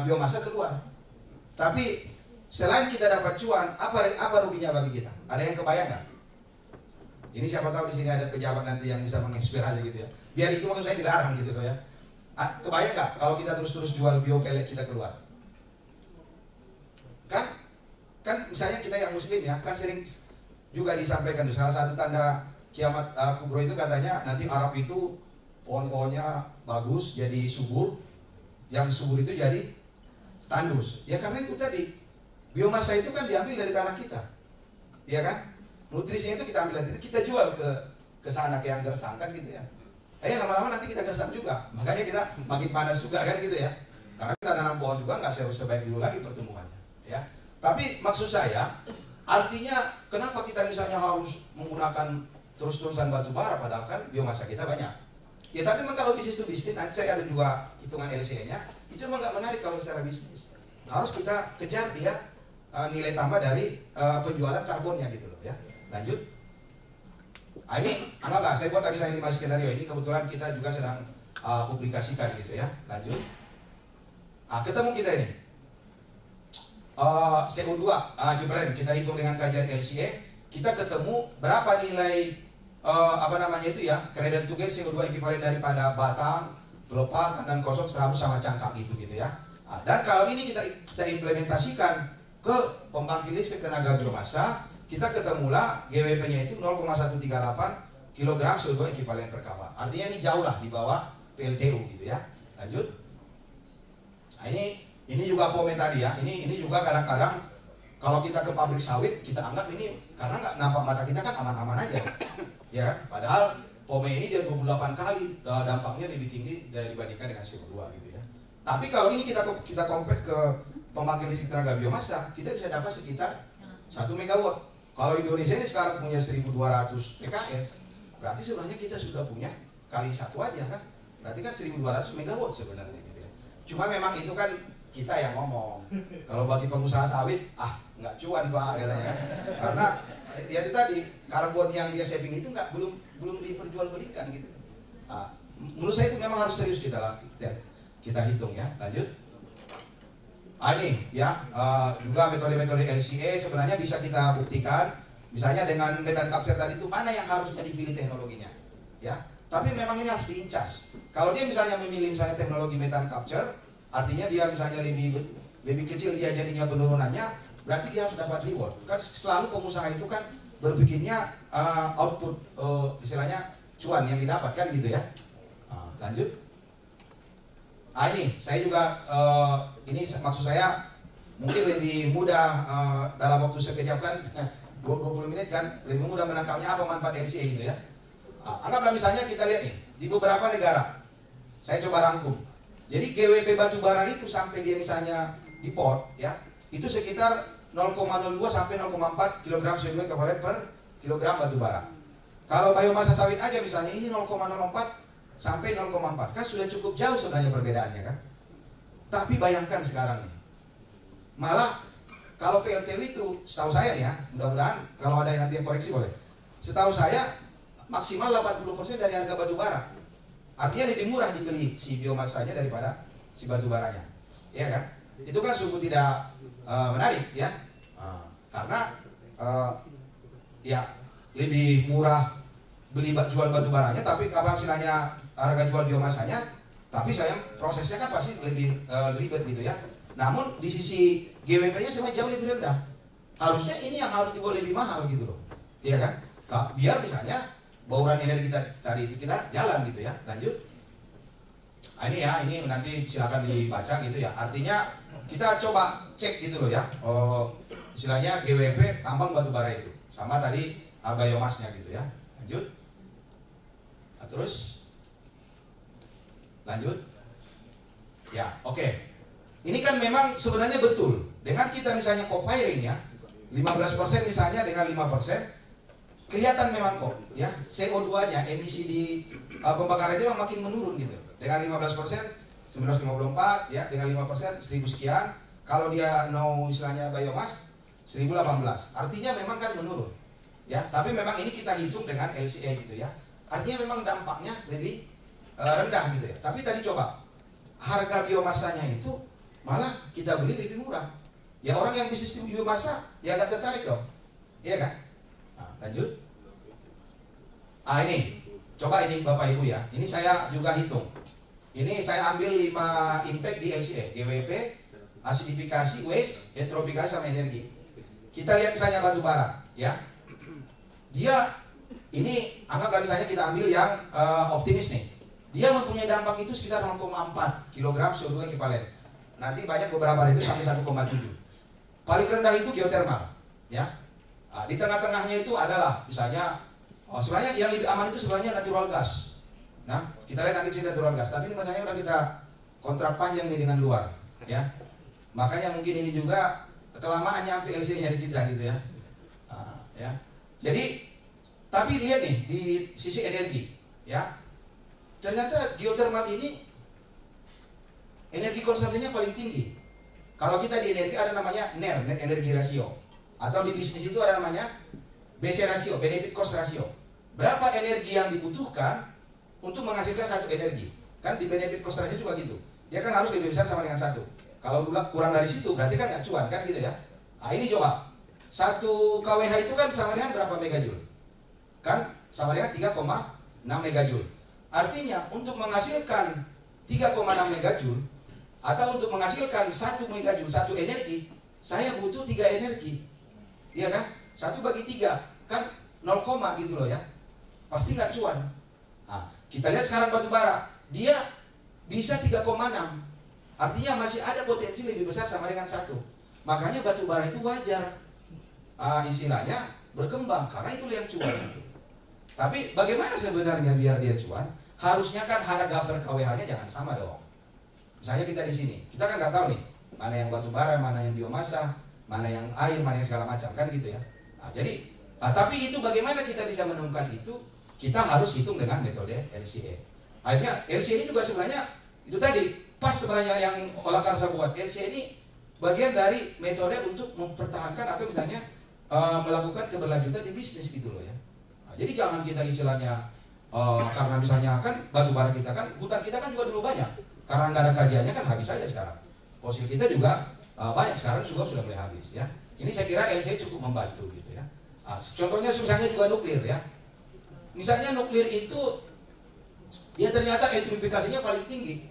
biomasa keluar. Tapi selain kita dapat cuan, apa ruginya bagi kita? Ada yang kebayang nggak? Ini siapa tahu di sini ada pejabat nanti yang bisa menginspirasi gitu ya. Biar itu maksud saya dilarang gitu ya. Kebayang nggak kalau kita terus-terus jual biopelet kita keluar? Kan misalnya kita yang muslim ya, kan sering juga disampaikan tuh, salah satu tanda kiamat kubro itu katanya nanti Arab itu pohon-pohonnya bagus jadi subur, yang subur itu jadi tandus. Ya karena itu tadi biomasa itu kan diambil dari tanah kita, ya kan? Nutrisinya itu kita ambil dari kita jual ke sana ke yang gersang kan gitu ya. Lama-lama nanti kita gersang juga, makanya kita makin panas juga kan gitu ya. Karena kita tanam pohon juga nggak sebaik dulu lagi pertumbuhannya, ya. Tapi maksud saya, artinya kenapa kita misalnya harus menggunakan terus-terusan batu bara padahal kan biomasa kita banyak. Ya tapi memang kalau bisnis itu bisnis, nanti saya ada juga hitungan LCA-nya, itu memang nggak menarik kalau secara bisnis. Harus kita kejar dia nilai tambah dari penjualan karbonnya gitu loh ya. Lanjut. Ini anggaplah saya buat tadi saya 5 skenario ini, kebetulan kita juga sedang publikasikan gitu ya. Lanjut. Ketemu kita ini CO2 equivalent, kita hitung dengan kajian LCA, kita ketemu berapa nilai apa namanya itu ya, cradle to gate CO2 equivalent daripada batang, pelepah, tandan kosong, serabut sama cangkang gitu ya. Dan kalau ini kita implementasikan ke pembangkit listrik tenaga biomasa, kita ketemulah GWP-nya itu 0,138 kg CO2 equivalent per kapal. Artinya ini jauh lah di bawah PLTU gitu ya. Lanjut. Nah, ini juga POME tadi ya. Ini juga kadang-kadang kalau kita ke pabrik sawit, kita anggap ini karena nggak nampak mata kita kan aman-aman aja, ya kan? Padahal POME ini dia 28 kali dampaknya lebih tinggi dibandingkan dengan CO2 gitu ya. Tapi kalau ini kita compare ke pembangkit listrik tenaga biomasa, kita bisa dapat sekitar 1 megawatt. Kalau Indonesia ini sekarang punya 1.200 PKS, berarti sebenarnya kita sudah punya kali satu aja kan? Berarti kan 1.200 megawatt sebenarnya gitu ya. Cuma memang itu kan kita yang ngomong. Kalau bagi pengusaha sawit, nggak cuan Pak katanya. Karena ya itu tadi karbon yang dia saving itu belum diperjualbelikan gitu. Menurut saya itu memang harus serius kita hitung ya. Lanjut. Ini ya juga metode-metode LCA sebenarnya bisa kita buktikan. Misalnya dengan methane capture tadi itu mana yang harusnya dipilih teknologinya, ya. Tapi memang ini harus diincas. Kalau dia misalnya memilih misalnya teknologi methane capture, artinya dia misalnya lebih kecil dia jadinya penurunannya, berarti dia harus dapat reward. Kan selalu pengusaha itu kan berpikirnya output istilahnya cuan yang didapatkan gitu ya. Lanjut. Ini saya juga ini maksud saya mungkin lebih mudah dalam waktu sekejap kan 20 menit kan lebih mudah menangkapnya apa manfaat LCA gitu ya. Anggaplah misalnya kita lihat nih di beberapa negara, saya coba rangkum. Jadi GWP batu bara itu sampai dia misalnya di port ya, itu sekitar 0,02 sampai 0,4 kg CO2 equivalent per kilogram batu bara. Kalau biomasa sawit aja misalnya ini 0,04 sampai 0,4, kan sudah cukup jauh sebenarnya perbedaannya kan. Tapi bayangkan sekarang nih, malah kalau PLTU itu setahu saya nih ya, mudah-mudahan kalau ada yang nanti yang koreksi boleh. Setahu saya maksimal 80% dari harga batu bara. Artinya lebih murah dibeli si biomasanya daripada si batu baranya, ya kan? Itu kan sungguh tidak menarik ya, karena ya lebih murah jual batu baranya, tapi kalau istilahnya harga jual biomasanya, tapi saya prosesnya kan pasti lebih ribet gitu ya. Namun di sisi GWP-nya sebenarnya jauh lebih rendah. Harusnya ini yang harus dibuat lebih mahal gitu loh, iya kan? Biar misalnya bauran energi kita tadi itu kita jalan gitu ya. Lanjut. Ini ya, ini nanti silakan dibaca gitu ya. Artinya kita coba cek gitu loh ya. Istilahnya GWP tambang batu bara itu sama tadi biomasnya gitu ya. Lanjut. Terus lanjut. Ya, oke. Ini kan memang sebenarnya betul. Dengan kita misalnya co-firing ya, 15% misalnya dengan 5%, kelihatan memang kok ya CO2-nya emisi di pembakaran itu makin menurun gitu. Dengan 15% 1954 ya, dengan 5% 1000 sekian. Kalau dia istilahnya biomas 1018. Artinya memang kan menurun. Ya, tapi memang ini kita hitung dengan LCA gitu ya. Artinya memang dampaknya lebih rendah gitu ya. Tapi tadi coba harga biomasanya itu malah kita beli lebih murah. Ya orang yang bisnis biomasa ya nggak tertarik dong. Iya kan? Lanjut. Ini coba ini Bapak Ibu ya. Ini saya juga hitung. Ini saya ambil 5 impact di LCA, GWP, asidifikasi, waste, eutrofikasi sama energi. Kita lihat misalnya batu bara ya. Dia ini anggaplah misalnya kita ambil yang optimis nih. Dia mempunyai dampak itu sekitar 0,4 kg CO2 equivalent. Nanti banyak beberapa itu sampai 1,7. Paling rendah itu geothermal ya. Di tengah-tengahnya itu adalah misalnya sebenarnya yang lebih aman itu sebenarnya natural gas. Nah, kita lihat nanti sih natural gas. Tapi ini masalahnya udah kita kontrak panjang ini dengan luar, ya. Makanya mungkin ini juga kelamaan nyampe LC-nya di kita gitu ya. Ya. Jadi, tapi lihat nih di sisi energi, ya. Ternyata geothermal ini energi konservasinya paling tinggi. Kalau kita di energi ada namanya NER, net energy ratio. Atau di bisnis itu ada namanya BC ratio, benefit cost ratio. Berapa energi yang dibutuhkan untuk menghasilkan satu energi. Kan di benefit cost ratio juga gitu. Dia kan harus lebih besar sama dengan satu. Kalau kurang dari situ berarti kan nggak cuan kan gitu ya. Nah ini coba. 1 kWh itu kan sama dengan berapa megajoule? Kan sama dengan 3,6 megajoule. Artinya untuk menghasilkan 3,6 megajoule atau untuk menghasilkan 1 megajoule, satu energi, saya butuh 3 energi. Iya kan? 1 bagi 3 kan 0, gitu loh ya. Pasti nggak cuan. Nah, kita lihat sekarang batu bara, dia bisa 3,6. Artinya masih ada potensi lebih besar sama dengan 1. Makanya batu bara itu wajar. Istilahnya berkembang karena itu yang cuan. Tapi bagaimana sebenarnya biar dia cuan? Harusnya kan harga per kWh-nya jangan sama dong. Misalnya kita di sini, kita kan nggak tahu nih mana yang batu bara, mana yang biomasa, mana yang air, mana yang segala macam kan gitu ya. Tapi itu bagaimana kita bisa menemukan itu? Kita harus hitung dengan metode LCA. Akhirnya LCA ini juga sebenarnya itu tadi pas sebenarnya yang Olah Karsa buat. LCA ini bagian dari metode untuk mempertahankan atau misalnya melakukan keberlanjutan di bisnis gitu loh ya. Jadi jangan kita istilahnya karena misalnya kan batu bara kita kan, hutan kita kan juga dulu banyak. Karena nggak ada kajiannya kan habis saja sekarang. Fosil kita juga banyak sekarang juga sudah mulai habis ya. Ini saya kira LCA cukup membantu gitu ya. Contohnya misalnya juga nuklir ya. Misalnya nuklir itu dia ternyata elektrifikasinya paling tinggi.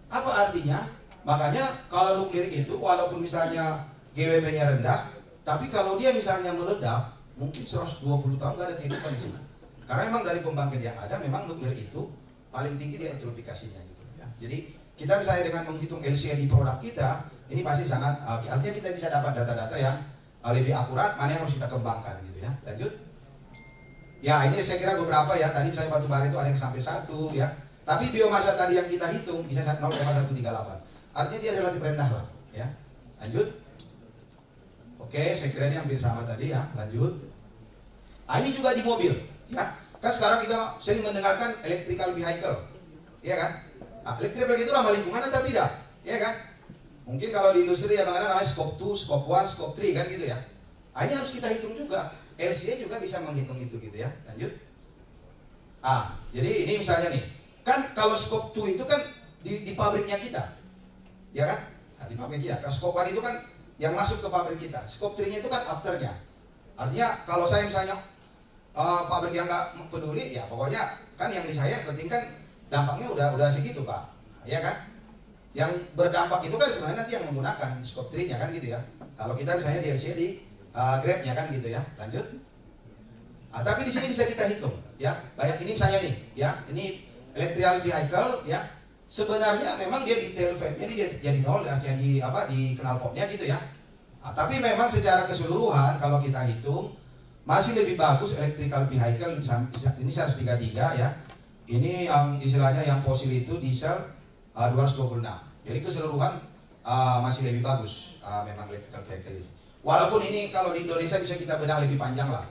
Apa artinya? Makanya kalau nuklir itu walaupun misalnya GWP-nya rendah, tapi kalau dia misalnya meledak, mungkin 120 tahun nggak ada kehidupan di sana. Karena memang dari pembangkit yang ada, memang nuklir itu paling tinggi di elektrifikasinya gitu ya. Jadi kita misalnya dengan menghitung LCA di produk kita, ini pasti sangat artinya kita bisa dapat data-data yang lebih akurat, mana yang harus kita kembangkan gitu ya. Lanjut. Ya ini saya kira beberapa ya. Tadi misalnya batu bara itu ada yang sampai 1 ya. Tapi biomasa tadi yang kita hitung bisa 0,138. Artinya dia relatif rendah lah ya. Lanjut. Oke, saya kira ini hampir sama tadi ya. Lanjut. Ini juga di mobil ya. Kan sekarang kita sering mendengarkan electrical vehicle. Ya kan? Electrical vehicle itu ramah lingkungan atau tidak? Ya kan? Mungkin kalau di industri ya namanya scope 2, scope 1, scope 3 kan gitu ya. Ini harus kita hitung juga. LCA juga bisa menghitung itu gitu ya. Lanjut. Jadi ini misalnya nih. Kan kalau scope 2 itu kan di pabriknya kita. Ya kan? Di pabrik kita. Kalau scope 1 itu kan yang masuk ke pabrik kita. Scope 3-nya itu kan afternya. Artinya kalau saya misalnya pabrik yang nggak peduli, ya pokoknya kan yang di saya penting kan dampaknya udah segitu Pak. Ya kan? Yang berdampak itu kan sebenarnya nanti yang menggunakan scope 3-nya kan gitu ya. Kalau kita misalnya di LCA di grade-nya kan gitu ya. Lanjut. Tapi di sini bisa kita hitung ya. Baik ini misalnya nih ya, ini electrical vehicle ya. Sebenarnya memang dia di tail fat-nya dia jadi 0 artinya di knalpotnya gitu ya. Tapi memang secara keseluruhan kalau kita hitung masih lebih bagus electrical vehicle ini 133 ya. Ini yang istilahnya yang fosil itu diesel 226. Jadi keseluruhan masih lebih bagus memang electrical vehicle ini. Walaupun ini kalau di Indonesia bisa kita bedah lebih panjang lah,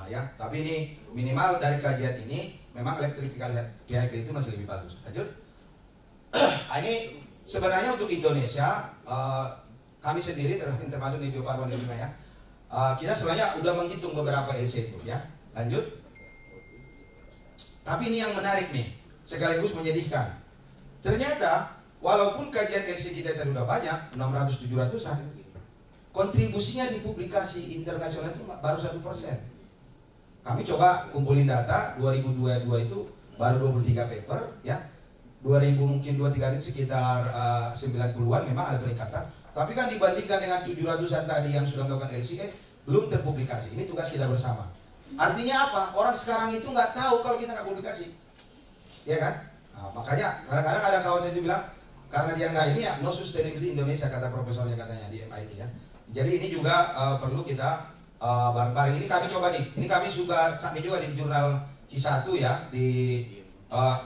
ya. Tapi ini minimal dari kajian ini memang electrical vehicle itu masih lebih bagus. Lanjut. Ini sebenarnya untuk Indonesia kami sendiri termasuk di Bio Farma Indonesia ya. Kita sebenarnya udah menghitung beberapa LCA itu ya. Lanjut. Tapi ini yang menarik nih, sekaligus menyedihkan. Ternyata walaupun kajian LCA kita tadi udah banyak, 600-700an, kontribusinya di publikasi internasional itu baru 1%. Kami coba kumpulin data 2022 itu baru 23 paper ya. 2000 mungkin 23 itu sekitar 90-an memang ada peningkatan. Tapi kan dibandingkan dengan 700-an tadi yang sudah melakukan LCA belum terpublikasi. Ini tugas kita bersama. Artinya apa? Orang sekarang itu nggak tahu kalau kita nggak publikasi, ya kan? Makanya kadang-kadang ada kawan saya itu bilang karena dia nggak ini ya no sustainability Indonesia kata profesornya katanya di MIT ya. Jadi ini juga perlu kita bareng-bareng. Ini kami coba nih. Ini kami juga submit juga di jurnal C1 ya di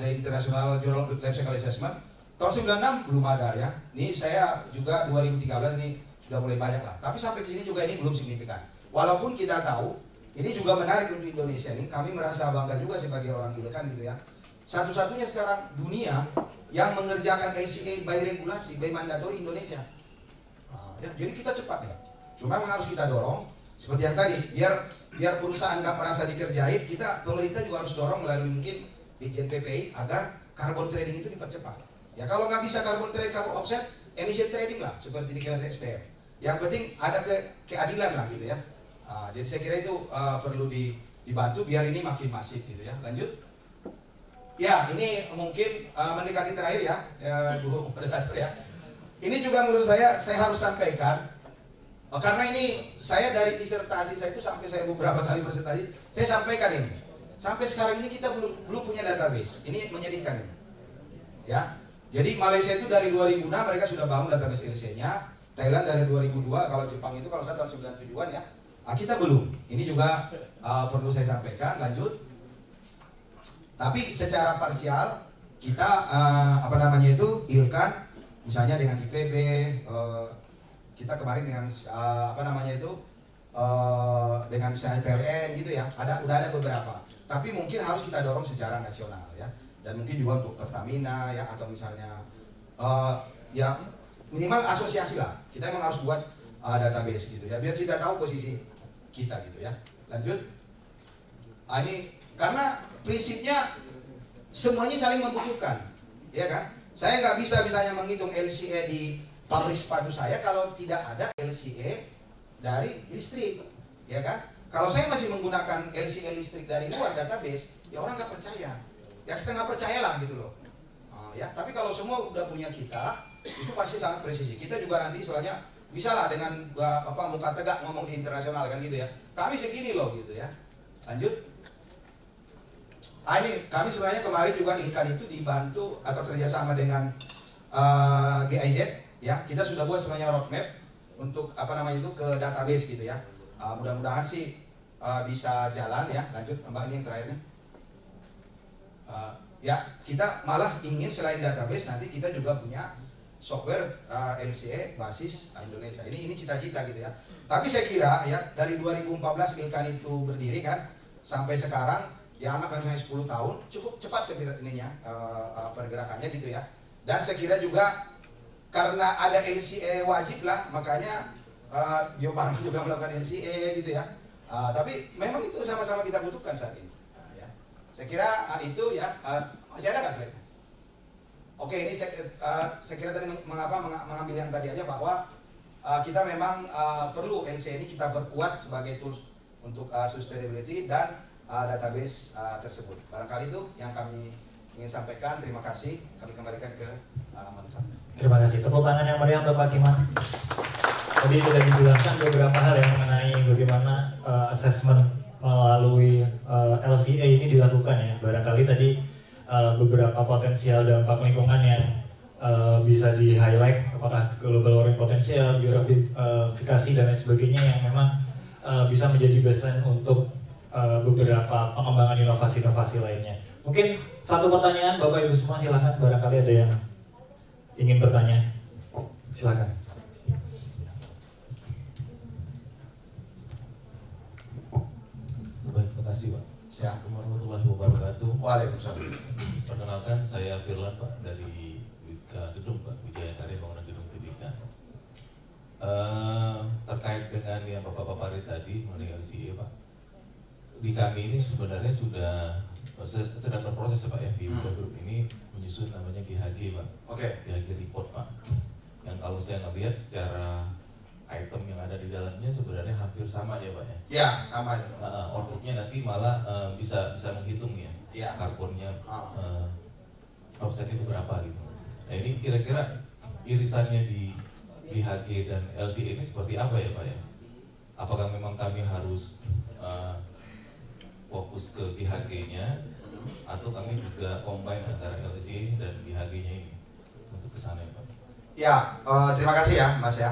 International Journal of Life Cycle Assessment. Tahun 96 belum ada ya. Ini saya juga 2013 ini sudah mulai banyak lah. Tapi sampai ke sini juga ini belum signifikan. Walaupun kita tahu ini juga menarik untuk Indonesia ini. Kami merasa bangga juga sebagai orang Ilkan gitu ya. Satu-satunya sekarang dunia yang mengerjakan LCA by regulasi, by mandatory Indonesia. Ya, jadi kita cepat nih. Cuma memang harus kita dorong seperti yang tadi, biar perusahaan nggak merasa dikerjain, pemerintah juga harus dorong melalui mungkin Ditjen PPI agar carbon trading itu dipercepat. Ya kalau nggak bisa carbon trading, carbon offset, emission trading lah seperti di Kementerian SDM. Yang penting ada keadilan lah gitu ya. Jadi saya kira itu perlu dibantu biar ini makin masif gitu ya. Lanjut. Ya ini mungkin mendekati terakhir ya, Bu Moderator ya. Ini juga menurut saya harus sampaikan. Karena ini saya dari disertasi saya itu sampai saya beberapa kali presentasi, saya sampaikan ini. Sampai sekarang ini kita belum punya database. Ini menyedihkan ini. Ya. Jadi Malaysia itu dari 2006 mereka sudah bangun database LC-nya. Thailand dari 2002, kalau Jepang itu kalau saya tahun 97-an ya. Kita belum. Ini juga perlu saya sampaikan. Lanjut. Tapi secara parsial kita ILKAN misalnya dengan IPB, kita kemarin dengan dengan misalnya PLN gitu ya, udah ada beberapa. Tapi mungkin harus kita dorong secara nasional ya, dan mungkin juga untuk Pertamina ya, atau misalnya ya minimal asosiasi lah. Kita emang harus buat database gitu ya, biar kita tahu posisi kita gitu ya. Lanjut. Ini karena prinsipnya semuanya saling membutuhkan, ya kan? Saya nggak bisa misalnya menghitung LCE di pabrik sepatu saya kalau tidak ada LCE dari listrik, ya kan? Kalau saya masih menggunakan LCE listrik dari luar database, ya orang nggak percaya, ya setengah percaya lah gitu loh. Ya, tapi kalau semua udah punya kita, itu pasti sangat presisi. Kita juga nanti soalnya bisa lah dengan muka tegak ngomong di internasional kan gitu ya. Kami segini loh gitu ya. Lanjut. Ini kami sebenarnya kemarin juga ILKAN itu dibantu atau kerjasama dengan GIZ ya. Kita sudah buat sebenarnya roadmap untuk ke database gitu ya. Mudah-mudahan sih bisa jalan ya. Lanjut Mbak, ini yang terakhir nih. Ya kita malah ingin selain database nanti kita juga punya software LCE basis Indonesia. Ini cita-cita gitu ya. Tapi saya kira ya dari 2014 ILKAN itu berdiri kan sampai sekarang ya anak hanya 10 tahun, cukup cepat saya kira pergerakannya gitu ya. Dan saya kira juga karena ada LCE wajib lah, makanya Bio Farma juga melakukan LCE gitu ya. Tapi memang itu sama-sama kita butuhkan saat ini. Ya. Saya kira itu ya, masih ada nggak slide? Oke, ini saya kira tadi mengambil yang tadi aja bahwa kita memang perlu LCE ini kita perkuat sebagai tools untuk sustainability dan database tersebut. Barangkali itu yang kami ingin sampaikan. Terima kasih. Kami kembalikan ke Mantan. Terima kasih. Tepuk tangan yang meriah untuk Pak Kiman. Tadi sudah dijelaskan beberapa hal yang mengenai bagaimana assessment melalui LCA ini dilakukan ya. Barangkali tadi beberapa potensial dampak lingkungan yang bisa di-highlight, apakah global warming potensial, geografikasi dan lain sebagainya yang memang bisa menjadi baseline untuk beberapa pengembangan inovasi-inovasi lainnya. Mungkin satu pertanyaan Bapak Ibu semua, silahkan, barangkali ada yang ingin bertanya. Silahkan. Baik, terima kasih Pak. Assalamualaikum warahmatullahi wabarakatuh. Waalaikumsalam. Perkenalkan, saya Firlan Pak dari Gedung Pak, Wijaya Karya Bangunan Gedung Tbk. Terkait dengan yang Bapak paparin tadi mengenai LCE Pak, di kami ini sebenarnya sudah sedang berproses Pak ya, di grup ini menyusun namanya GHG Pak. Oke. GHG report Pak. Yang kalau saya ngelihat secara item yang ada di dalamnya sebenarnya hampir sama ya Pak ya. Ya, sama. Outputnya nanti malah bisa menghitung ya, ya. Karbonnya offset itu berapa gitu. Nah ini kira-kira irisannya di GHG dan LCE ini seperti apa ya Pak ya? Apakah memang kami harus fokus ke GHG-nya atau kami juga combine antara LCE dan GHG-nya ini untuk kesana ya Pak? Ya, terima kasih ya Mas ya.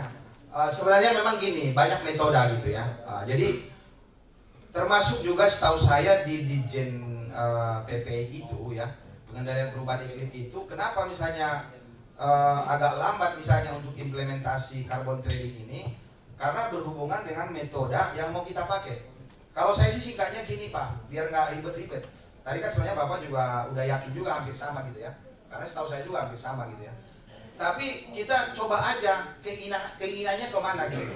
Sebenarnya memang gini, banyak metode gitu ya. Jadi termasuk juga setahu saya di Ditjen PPI itu ya, pengendalian perubahan iklim itu, kenapa misalnya agak lambat misalnya untuk implementasi carbon trading ini, karena berhubungan dengan metode yang mau kita pakai. Kalau saya sih singkatnya gini Pak, biar nggak ribet-ribet. Tadi kan sebenarnya Bapak juga udah yakin juga hampir sama gitu ya, karena setahu saya juga hampir sama gitu ya. tapi kita coba aja keinginannya kemana gitu.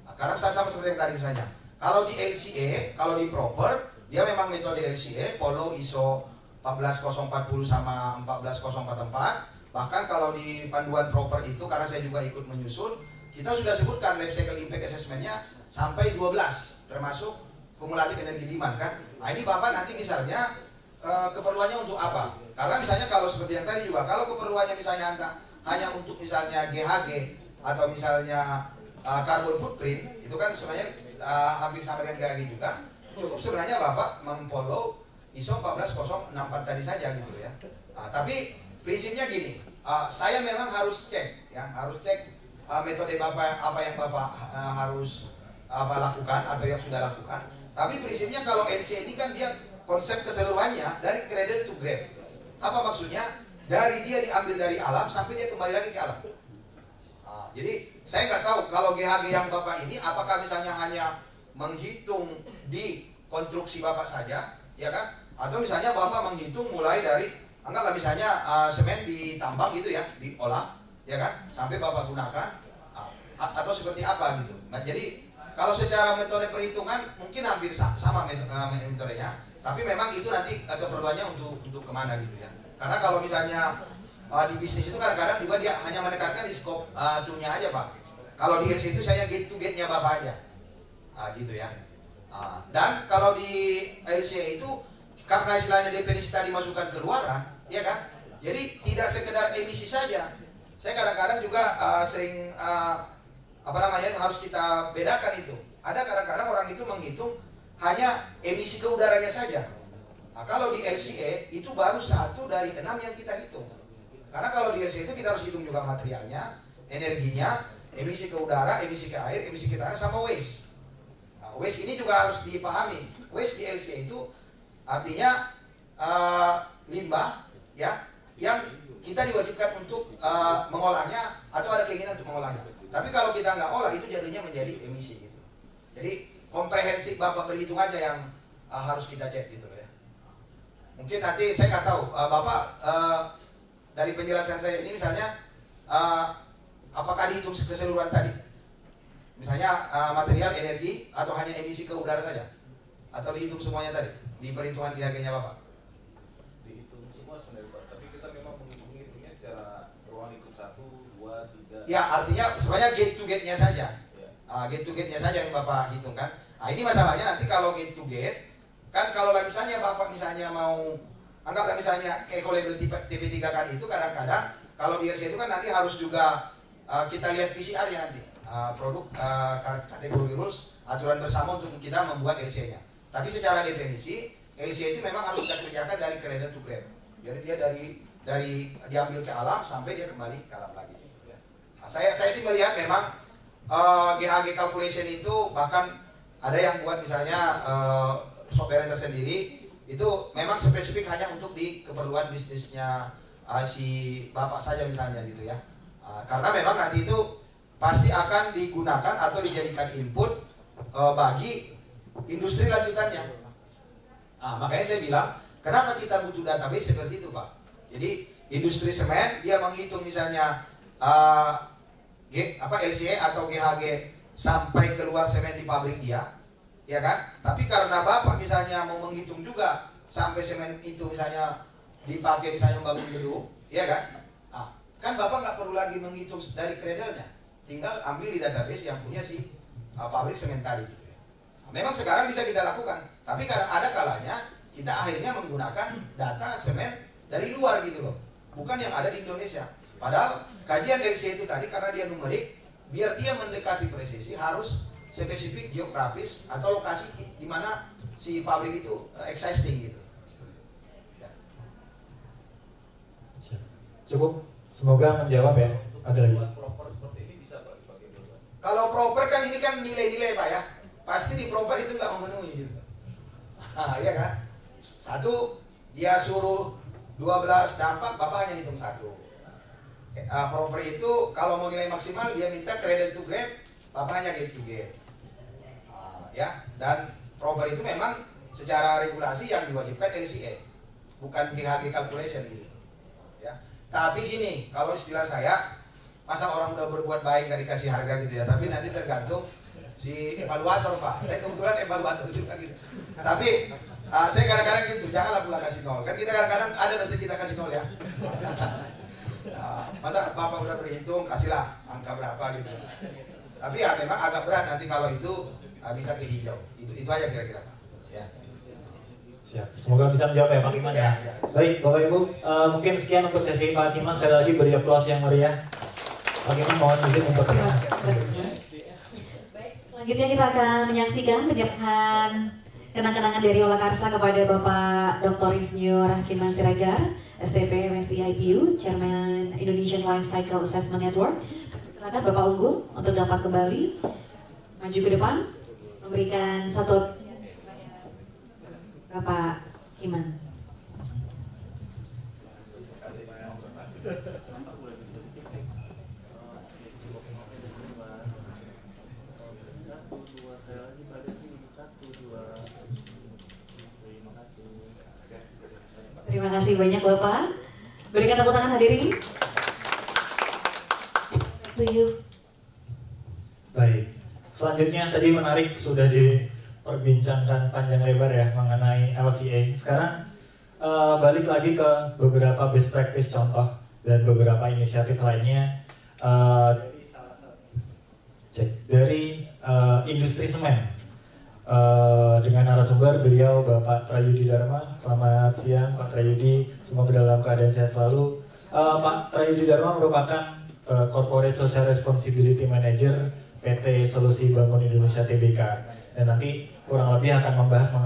Nah, karena sama seperti yang tadi misalnya, kalau di LCA, kalau di proper, dia memang metode LCA, follow ISO 14040 sama 14044. Bahkan kalau di panduan proper itu, karena saya juga ikut menyusun, kita sudah sebutkan life cycle impact assessment-nya sampai 12, termasuk kumulatif energi demand kan. Nah ini Bapak nanti misalnya keperluannya untuk apa? Karena misalnya kalau seperti yang tadi juga, kalau keperluannya misalnya hanya untuk misalnya GHG atau misalnya carbon footprint, itu kan sebenarnya hampir sama dengan GHG juga. Cukup sebenarnya Bapak memfollow ISO 14064 tadi saja gitu ya. Nah, tapi prinsipnya gini, saya memang harus cek ya, harus cek metode Bapak apa yang Bapak harus lakukan atau yang sudah lakukan. Tapi prinsipnya kalau LCA ini kan dia konsep keseluruhannya dari cradle to grave. Apa maksudnya? Dari dia diambil dari alam sampai dia kembali lagi ke alam. Jadi saya nggak tahu kalau GHG yang Bapak ini apakah misalnya hanya menghitung di konstruksi Bapak saja, ya kan? Atau misalnya Bapak menghitung mulai dari, anggaplah misalnya semen ditambang gitu ya, diolah, ya kan? Sampai Bapak gunakan, atau seperti apa gitu. Nah jadi kalau secara metode perhitungan mungkin hampir sama metodenya, tapi memang itu nanti keperluannya untuk kemana gitu ya. Karena kalau misalnya di bisnis itu kadang-kadang juga dia hanya menekankan di scope 2-nya aja Pak. Kalau di LC itu saya gate to gate-nya Bapak aja, gitu ya. Dan kalau di LCA itu karena istilahnya definisi tadi masukkan keluaran, ya kan? Jadi tidak sekedar emisi saja. Saya kadang-kadang juga sering harus kita bedakan itu. Ada kadang-kadang orang itu menghitung hanya emisi ke udaranya saja. Nah, kalau di LCA itu baru 1 dari 6 yang kita hitung. Karena kalau di LCA itu kita harus hitung juga materialnya, energinya, emisi ke udara, emisi ke air, emisi ke tanah, sama waste. Nah, waste ini juga harus dipahami. Waste di LCA itu artinya limbah ya yang kita diwajibkan untuk mengolahnya atau ada keinginan untuk mengolahnya. Tapi kalau kita nggak olah itu jadinya menjadi emisi gitu. Jadi komprehensif Bapak berhitung aja yang harus kita cek gitu ya. Mungkin nanti saya nggak tahu Bapak dari penjelasan saya ini misalnya apakah dihitung keseluruhan tadi? Misalnya material, energi atau hanya emisi ke udara saja? Atau dihitung semuanya tadi di perhitungan GHG-nya Bapak? Dihitung semua sebenarnya Pak, tapi kita memang menghitungnya secara ruang lingkup 1, 2, 3. Ya artinya sebenarnya gate to gate-nya saja. Gate to gate-nya saja yang Bapak hitungkan. Nah ini masalahnya nanti kalau gate to gate, kan kalau misalnya Bapak misalnya mau, anggaplah misalnya eco label TP3 kan itu kadang-kadang kalau di LC itu kan nanti harus juga kita lihat PCR-nya nanti. Produk kategori rules, aturan bersama untuk kita membuat LC-nya. Tapi secara definisi, LC itu memang harus kita kerjakan dari cradle to grave. Jadi dia dari diambil ke alam sampai dia kembali ke alam lagi. Ya. Nah, saya sih melihat memang GHG calculation itu bahkan ada yang buat misalnya software tersendiri itu memang spesifik hanya untuk di keperluan bisnisnya si Bapak saja misalnya gitu ya. Karena memang nanti itu pasti akan digunakan atau dijadikan input bagi industri lanjutannya. Makanya saya bilang, kenapa kita butuh database seperti itu Pak? Jadi industri semen dia menghitung misalnya LCA atau GHG sampai keluar semen di pabrik dia, ya kan? Tapi karena Bapak misalnya mau menghitung juga sampai semen itu misalnya dipakai misalnya membangun gedung, ya kan? Kan Bapak nggak perlu lagi menghitung dari cradle-nya, tinggal ambil di database yang punya si pabrik semen tadi gitu ya. Memang sekarang bisa kita lakukan, tapi kadang ada kalanya kita akhirnya menggunakan data semen dari luar gitu loh, bukan yang ada di Indonesia. Padahal kajian LC itu tadi karena dia numerik, biar dia mendekati presisi harus spesifik geografis atau lokasi di mana si pabrik itu existing gitu. Ya. Cukup, semoga menjawab ya. Ada lagi. Kalau proper kan ini kan nilai-nilai Pak ya, pasti di proper itu nggak memenuhi gitu. Iya kan? 1 dia suruh 12 dampak, Bapak hanya hitung 1. Proper itu kalau mau nilai maksimal dia minta cradle to grave, Bapak hanya gate to gate. Ya, dan proper itu memang secara regulasi yang diwajibkan LCA, bukan GHG calculation gitu. Ya. Tapi gini, kalau istilah saya, masa orang udah berbuat baik nggak dikasih harga gitu ya. Tapi nanti tergantung si evaluator Pak. Saya kebetulan evaluator juga gitu. Tapi saya kadang-kadang gitu, janganlah pula kasih nol. Kan kita kadang-kadang ada dosen kita kasih nol ya. Masa Bapak udah berhitung, kasihlah angka berapa gitu. Tapi ya memang agak berat nanti kalau itu bisa ke hijau. Itu aja kira-kira Pak. Ya. Siap. Semoga bisa menjawab ya Pak Kiman ya. Baik Bapak Ibu, mungkin sekian untuk sesi Pak Kiman. Sekali lagi beri aplaus yang meriah. Pak Kiman mohon izin untuk Baik, selanjutnya kita akan menyaksikan penyerahan kenang-kenangan dari Olah Karsa kepada Bapak Dr. Insinyur Kiman Siregar, STP MSI IPU, Chairman Indonesian Life Cycle Assessment Network. Silakan Bapak Unggul untuk dapat kembali maju ke depan, memberikan satu Bapak Kiman. Terima kasih banyak Bapak. Berikan tepuk tangan hadirin. Baik. Selanjutnya tadi menarik sudah diperbincangkan panjang lebar ya mengenai LCA. Sekarang balik lagi ke beberapa best practice contoh dan beberapa inisiatif lainnya dari industri semen. Dengan narasumber beliau Bapak Trayudi Dharma. Selamat siang Pak Trayudi, semoga dalam keadaan sehat selalu. Pak Trayudi Dharma merupakan Corporate Social Responsibility Manager PT Solusi Bangun Indonesia Tbk, dan nanti kurang lebih akan membahas mengenai